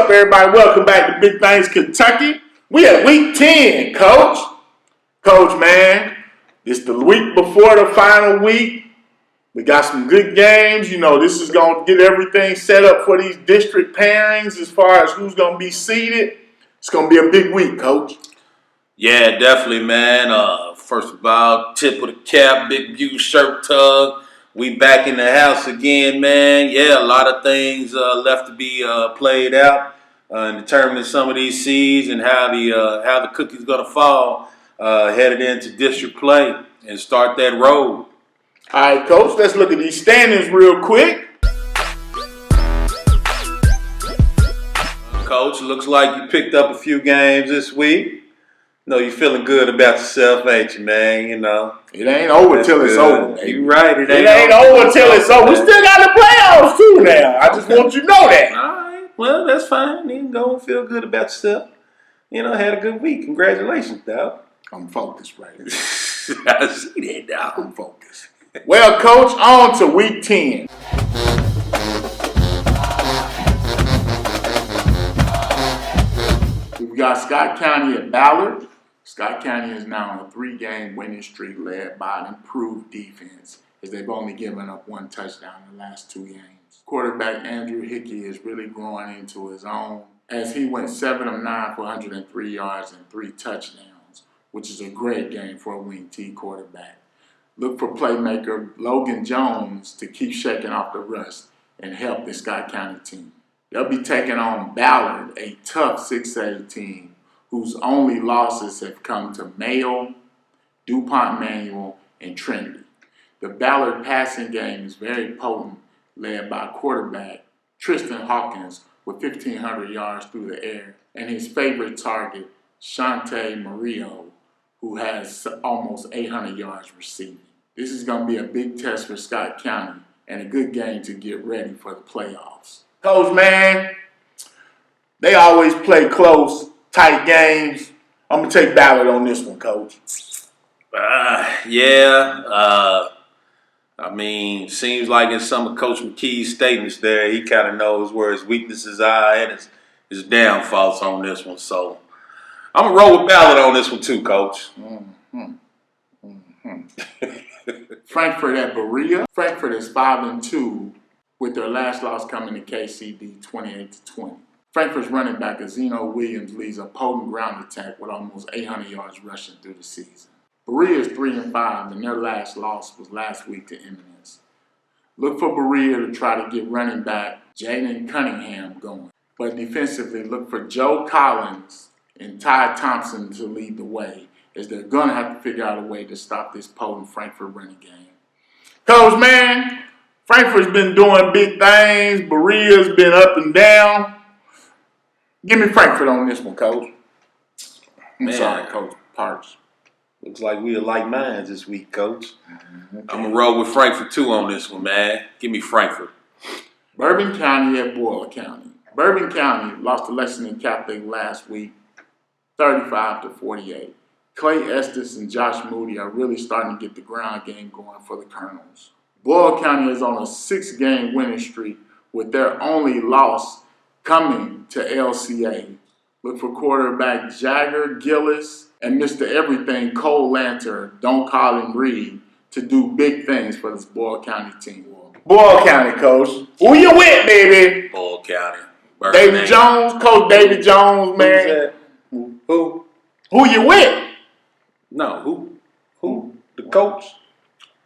up, everybody? Welcome back to Big Things Kentucky. We at week 10, Coach. Coach, man, it's the week before the final week. We got some good games. You know, this is going to get everything set up for these district pairings as far as who's going to be seeded. It's going to be a big week, Coach. Yeah, definitely, man. First of all, tip of the cap, big view shirt tug. We back in the house again, man. Yeah, a lot of things left to be played out in determining some of these seeds and how the cookie's gonna fall headed into district play and start that road. All right, Coach. Let's look at these standings real quick. Coach, looks like you picked up a few games this week. No, you feeling good about yourself, ain't you, man? You know. It ain't over till it's over, baby. You right. It ain't over till it's over. We still got the playoffs, too, now. I just want you to know that. All right. Well, that's fine. You can go and feel good about yourself. You know, had a good week. Congratulations, dog. I'm focused right now. I see that, dog. I'm focused. Well, Coach, on to week 10. We've got Scott County at Ballard. Scott County is now on a 3-game winning streak led by an improved defense as they've only given up 1 touchdown in the last 2 games. Quarterback Andrew Hickey is really growing into his own as he went 7 of 9 for 103 yards and 3 touchdowns, which is a great game for a wing T quarterback. Look for playmaker Logan Jones to keep shaking off the rust and help the Scott County team. They'll be taking on Ballard, a tough 6A team whose only losses have come to Mayo, DuPont Manual, and Trinity. The Ballard passing game is very potent, led by quarterback Tristan Hawkins with 1,500 yards through the air, and his favorite target, Shante Murillo, who has almost 800 yards receiving. This is going to be a big test for Scott County and a good game to get ready for the playoffs. Coach, man, they always play close, tight games. I'm going to take Ballard on this one, Coach. I mean, seems like in some of Coach McKee's statements there, he kind of knows where his weaknesses are and his downfalls on this one. So I'm going to roll with Ballard on this one too, Coach. Frankfort at Berea. Frankfort is 5-2 with their last loss coming to KCD 28-20. Frankfort's running back Zeno Williams leads a potent ground attack with almost 800 yards rushing through the season. Berea is 3-5, and their last loss was last week to Eminence. Look for Berea to try to get running back Jaden Cunningham going. But defensively, look for Joe Collins and Ty Thompson to lead the way, as they're going to have to figure out a way to stop this potent Frankfort running game. Coach, man, Frankfort's been doing big things. Berea's been up and down. Give me Frankfort on this one, Coach. I'm sorry, Coach Parks. Looks like we are like minds this week, Coach. Okay. I'm going to roll with Frankfort too on this one, man. Give me Frankfort. Bourbon County at Boyle County. Bourbon County lost to Lexington Catholic last week, 35-48. Clay Estes and Josh Moody are really starting to get the ground game going for the Colonels. Boyle County is on a 6-game winning streak with their only loss coming to LCA. Look for quarterback Jagger Gillis and Mr. Everything Cole Lanter, don't call him Reed, to do big things for this Boyle County team. Boyle County, Coach. Who you with, baby? Boyle County. David Jones, Coach David Jones, man. Who? Who you with? No, who? The coach?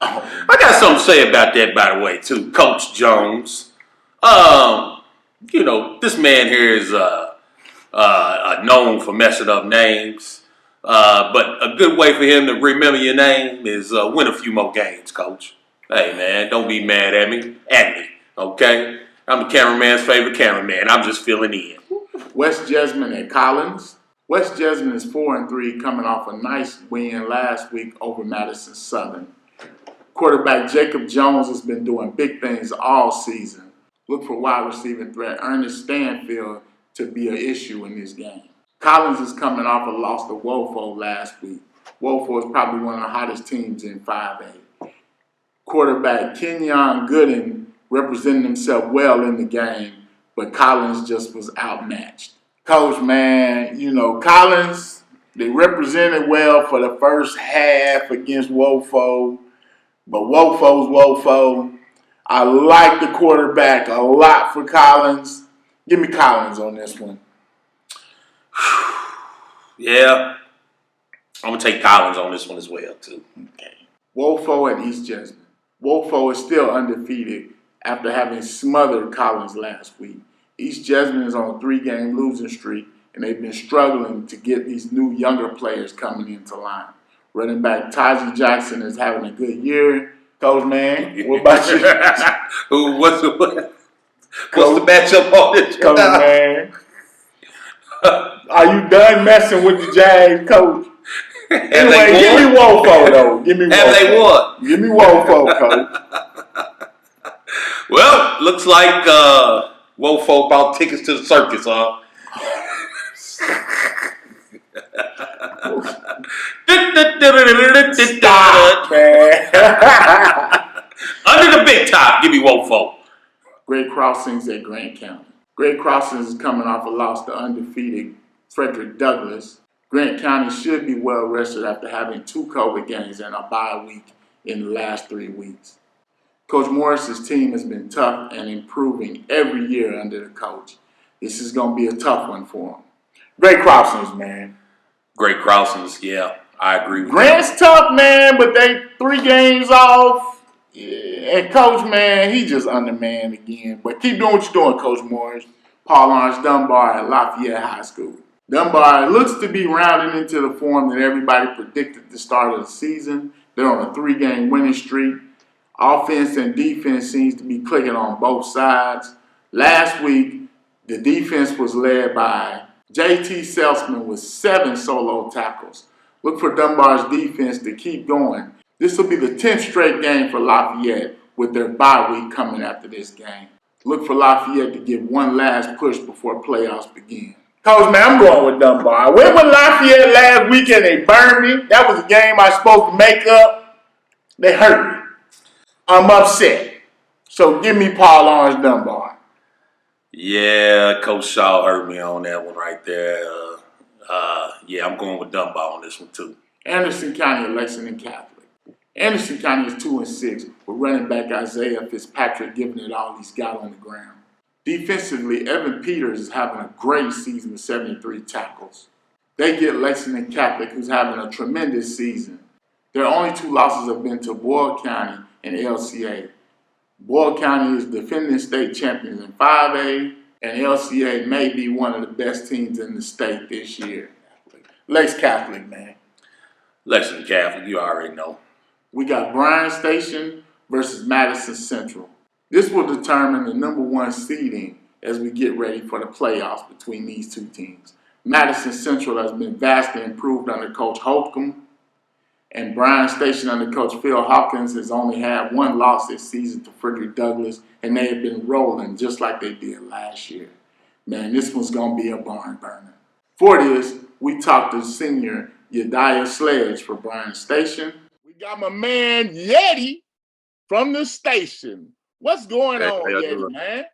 Oh. I got something to say about that, by the way, too. Coach Jones. You know, this man here is known for messing up names. But a good way for him to remember your name is win a few more games, Coach. Hey, man, don't be mad at me. Okay? I'm the cameraman's favorite cameraman. I'm just filling in. West Jasmine at Collins. West Jasmine is 4-3, coming off a nice win last week over Madison Southern. Quarterback Jacob Jones has been doing big things all season. Look for wide receiving threat Ernest Stanfield to be an issue in this game. Collins is coming off a loss to Woeful last week. Woeful is probably one of the hottest teams in 5A. Quarterback Kenyon Gooden represented himself well in the game, but Collins just was outmatched. Coach, man, you know, Collins, they represented well for the first half against Wofo, but Wofo's Wofo. I like the quarterback a lot for Collins. Give me Collins on this one. Yeah, I'm going to take Collins on this one as well, too. Okay. Wofo and East Jasmine. Wofo is still undefeated after having smothered Collins last week. East Jasmine is on a 3-game losing streak, and they've been struggling to get these new younger players coming into line. Running back Taji Jackson is having a good year. Coach, man, what about you? What's the matchup on this? Coach, man. Are you done messing with the Jags, Coach? Anyway, give me Wofo, though. Give me Wofo. Have they won? Give me Wofo, Coach. Well, looks like Wofo bought tickets to the circus, huh? Stop, man. Under the big top, give me Wofo. Great Crossings at Grant County. Great Crossings is coming off a loss to undefeated Frederick Douglass. Grant County should be well rested after having 2 COVID games and a bye week in the last 3 weeks. Coach Morris's team has been tough and improving every year under the coach. This is going to be a tough one for him. Great Crossings, man. Great Crossings, yeah, I agree with Grant's tough, man, but they 3 games off. Yeah. And Coach, man, he just undermanned again. But keep doing what you're doing, Coach Morris. Paul Lawrence Dunbar at Lafayette High School. Dunbar looks to be rounding into the form that everybody predicted at the start of the season. They're on a 3-game winning streak. Offense and defense seems to be clicking on both sides. Last week, the defense was led by J.T. Salesman with 7 solo tackles. Look for Dunbar's defense to keep going. This will be the 10th straight game for Lafayette with their bye week coming after this game. Look for Lafayette to give one last push before playoffs begin. Coach, man, I'm going with Dunbar. I went with Lafayette last weekend. They burned me. That was a game I was supposed to make up. They hurt me. I'm upset. So give me Paul Lawrence Dunbar. Yeah, Coach Shaw hurt me on that one right there. Yeah, I'm going with Dunbar on this one, too. Anderson County at Lexington Catholic. Anderson County is 2-6 with running back Isaiah Fitzpatrick giving it all he's got on the ground. Defensively, Evan Peters is having a great season with 73 tackles. They get Lexington Catholic, who's having a tremendous season. Their only 2 losses have been to Boyle County and LCA. Boyle County is defending state champions in 5A, and LCA may be one of the best teams in the state this year. Lex Catholic, man. Lexington Catholic, you already know. We got Bryan Station versus Madison Central. This will determine the number 1 seeding as we get ready for the playoffs between these 2 teams. Madison Central has been vastly improved under Coach Holcomb, and Bryan Station under Coach Phil Hawkins has only had 1 loss this season to Frederick Douglass, and they have been rolling just like they did last year. Man, this one's going to be a barn burner. For this, we talked to senior Yedideyah Sledge for Bryan Station. We got my man Yeti from the station. What's going on, Yeti, man?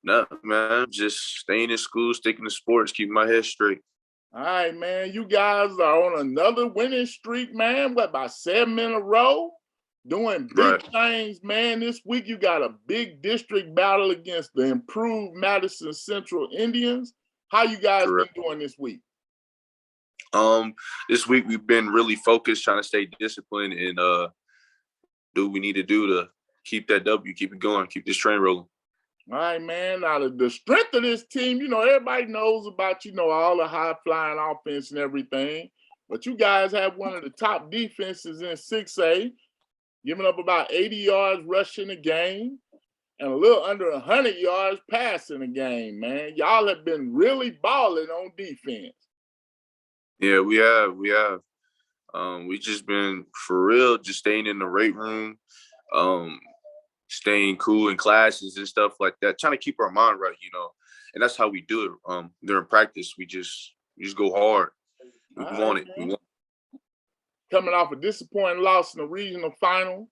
Nothing, man. Just staying in school, sticking to sports, keeping my head straight. All right, man. You guys are on another winning streak, man. What, about 7 in a row? Doing big things, man. This week you got a big district battle against the improved Madison Central Indians. How you guys been doing this week? This week we've been really focused, trying to stay disciplined and do what we need to do to keep that W, keep it going, keep this train rolling. All right, man. Now, the strength of this team, you know, everybody knows about, you know, all the high-flying offense and everything. But you guys have one of the top defenses in 6A, giving up about 80 yards rushing a game and a little under 100 yards passing a game, man. Y'all have been really balling on defense. Yeah, we have. We just been, for real, just staying in the weight room, staying cool in classes and stuff like that, trying to keep our mind right, you know. And that's how we do it. During practice, we just go hard. We want it. Coming off a disappointing loss in the regional final,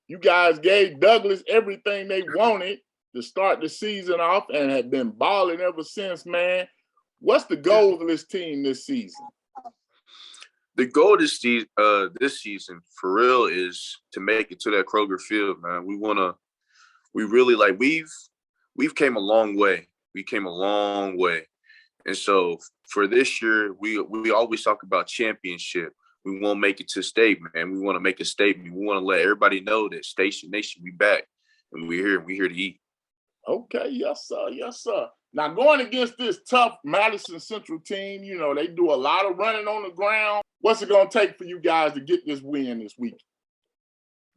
you guys gave Douglas everything they wanted. to start the season off and have been balling ever since, man. What's the goal of this team this season? The goal this season for real is to make it to that Kroger Field, man. We've came a long way. We came a long way. And so for this year, we always talk about championship. We want to make it to state, man. We want to make a statement. We want to let everybody know that Station Nation, we back. And we're here to eat. Okay, yes, sir. Yes, sir. Now, going against this tough Madison Central team, you know, they do a lot of running on the ground. What's it going to take for you guys to get this win this week?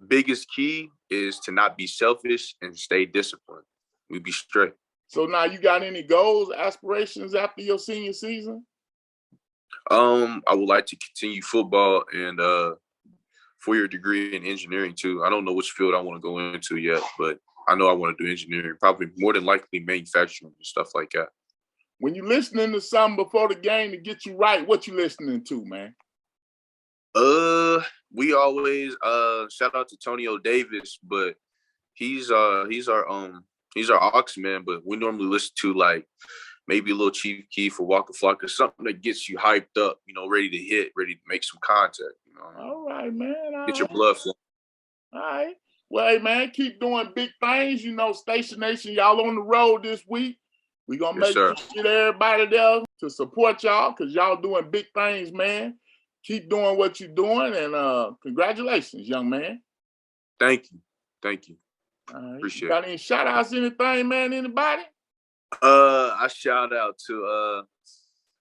Biggest key is to not be selfish and stay disciplined. We be straight. So now you got any goals, aspirations after your senior season? I would like to continue football and 4-year degree in engineering too. I don't know which field I want to go into yet, but I know I want to do engineering, probably more than likely manufacturing and stuff like that. When you listening to something before the game to get you right, what you listening to, man? We always shout out to Tonio Davis, but he's our aux man, but we normally listen to like maybe a little Chief Keef or Waka Flocka, something that gets you hyped up, you know, ready to hit, ready to make some contact. You know? All right, man. Get your blood flowing. All right. Well, hey, man, keep doing big things. You know, Station Nation, y'all on the road this week. We're going to make sure get everybody there to support y'all because y'all doing big things, man. Keep doing what you're doing, and congratulations, young man. Thank you. Thank you. Appreciate it. Got any shout-outs, anything, man, anybody? I shout out to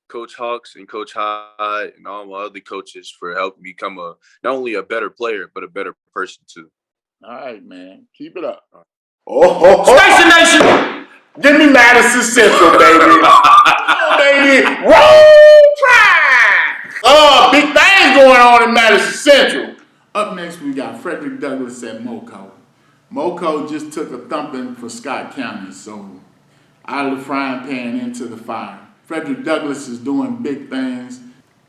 Coach Hawks and Coach Hyde and all my other coaches for helping me become not only a better player, but a better person too. All right, man. Keep it up. Station Nation! Give me Madison Central, baby. Baby. Roll Tide! Oh, big things going on in Madison Central. Up next, we got Frederick Douglass at Moco. Moco just took a thumping for Scott County, so out of the frying pan into the fire. Frederick Douglass is doing big things.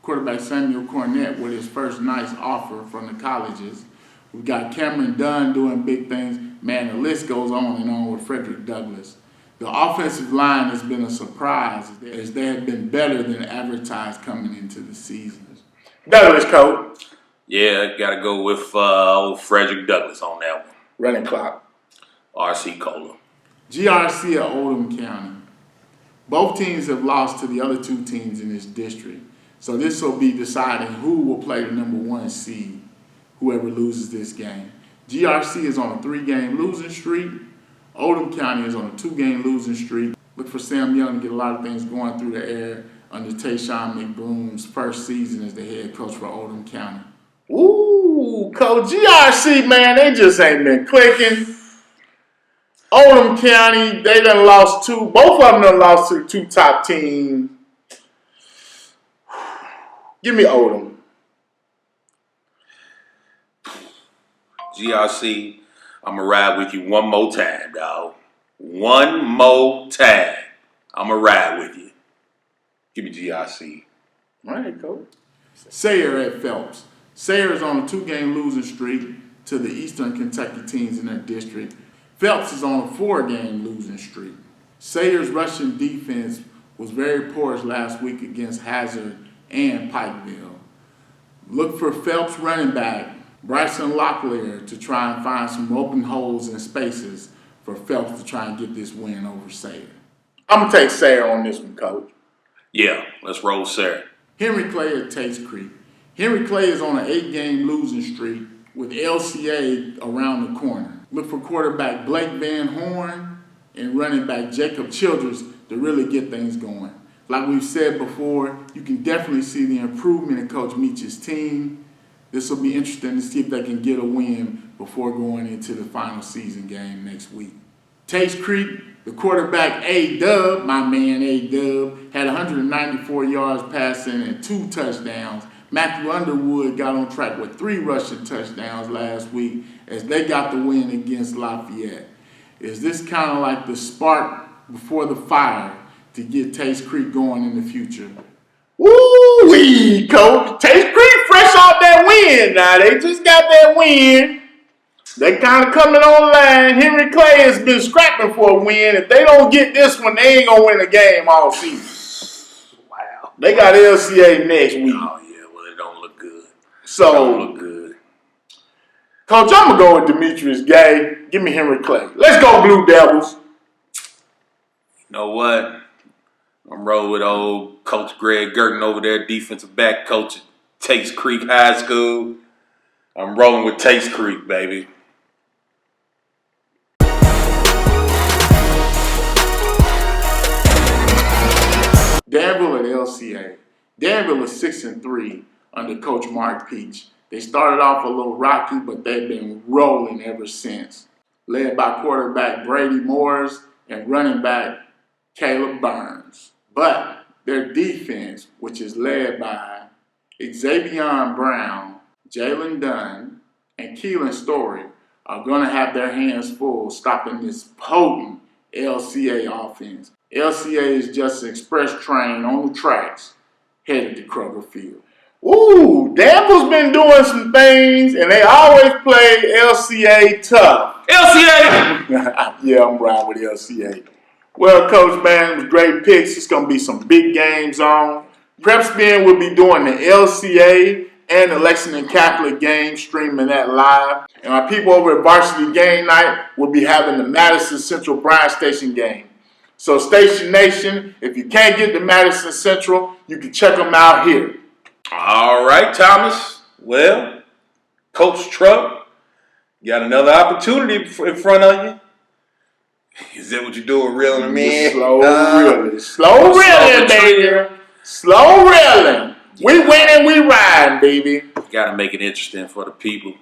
Quarterback Samuel Cornett with his first nice offer from the colleges. We've got Cameron Dunn doing big things. Man, the list goes on and on with Frederick Douglass. The offensive line has been a surprise as they have been better than advertised coming into the season. Douglass, coach. Yeah, got to go with old Frederick Douglass on that one. Running clock. RC Cola. GRC at Oldham County. Both teams have lost to the other two teams in this district. So this will be deciding who will play the number 1 seed, whoever loses this game. GRC is on a 3-game losing streak. Oldham County is on a 2-game losing streak. Look for Sam Young to get a lot of things going through the air under Tayshawn McBroom's first season as the head coach for Oldham County. Ooh, Coach GRC, man, they just ain't been clicking. Oldham County, they done lost 2. Both of them done lost to the 2 top teams. Give me Oldham. GRC, I'm going to ride with you one more time, dog. One more time. I'm going to ride with you. Give me GRC. All right, Coach. Sayre at Phelps. Sayre is on a 2-game losing streak to the Eastern Kentucky teams in their district. Phelps is on a 4-game losing streak. Sayre's rushing defense was very porous last week against Hazard and Pikeville. Look for Phelps running back Bryson Locklear to try and find some open holes and spaces for Phelps to try and get this win over Sayre. I'm going to take Sayre on this one, Coach. Yeah, let's roll Sayre. Henry Clay at Taste Creek. Henry Clay is on an 8-game losing streak with LCA around the corner. Look for quarterback Blake Van Horn and running back Jacob Childress to really get things going. Like we've said before, you can definitely see the improvement in Coach Meach's team. This will be interesting to see if they can get a win before going into the final season game next week. Taste Creek, the quarterback A-Dub, my man A-Dub, had 194 yards passing and 2 touchdowns. Matthew Underwood got on track with 3 rushing touchdowns last week as they got the win against Lafayette. Is this kind of like the spark before the fire to get Taste Creek going in the future? Woo-wee, Coach. Taste Creek fresh off that win. Now, they just got that win. They kind of coming online. Henry Clay has been scrapping for a win. If they don't get this one, they ain't gonna win a game all season. Wow. They got LCA next week. Oh yeah, well it don't look good. So Don't look good. Coach, I'm gonna go with Demetrius Gay. Give me Henry Clay. Let's go, Blue Devils. You know what? I'm rolling with old Coach Greg Gerton over there, defensive back coach at Taste Creek High School. I'm rolling with Taste Creek, baby. Danville at LCA. Danville is 6-3 under Coach Mark Peach. They started off a little rocky, but they've been rolling ever since. Led by quarterback Brady Morris and running back Caleb Burns. But their defense, which is led by Xavier Brown, Jalen Dunn, and Keelan Story, are going to have their hands full stopping this potent LCA offense. LCA is just an express train on the tracks headed to Kroger Field. Ooh, Danville's been doing some things, and they always play LCA tough. LCA! Yeah, I'm riding with LCA. Well, Coach, man, it was great picks. It's going to be some big games on. Prep Spin will be doing the LCA and the Lexington Catholic game, streaming that live. And our people over at Varsity Game Night will be having the Madison Central Bryan Station game. So Station Nation, if you can't get to Madison Central, you can check them out here. All right, Thomas. Well, Coach Truck, you got another opportunity in front of you. Is that what you're doing, reeling them in? Slow reeling. Slow reeling, baby. Slow reeling. We winning, we riding, baby. Got to make it interesting for the people.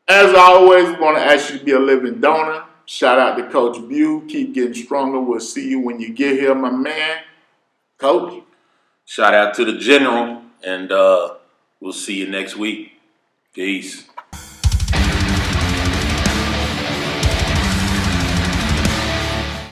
As always, we want to ask you to be a living donor. Shout out to Coach Bew. Keep getting stronger. We'll see you when you get here, my man. Coach. Shout out to the General, and we'll see you next week. Peace.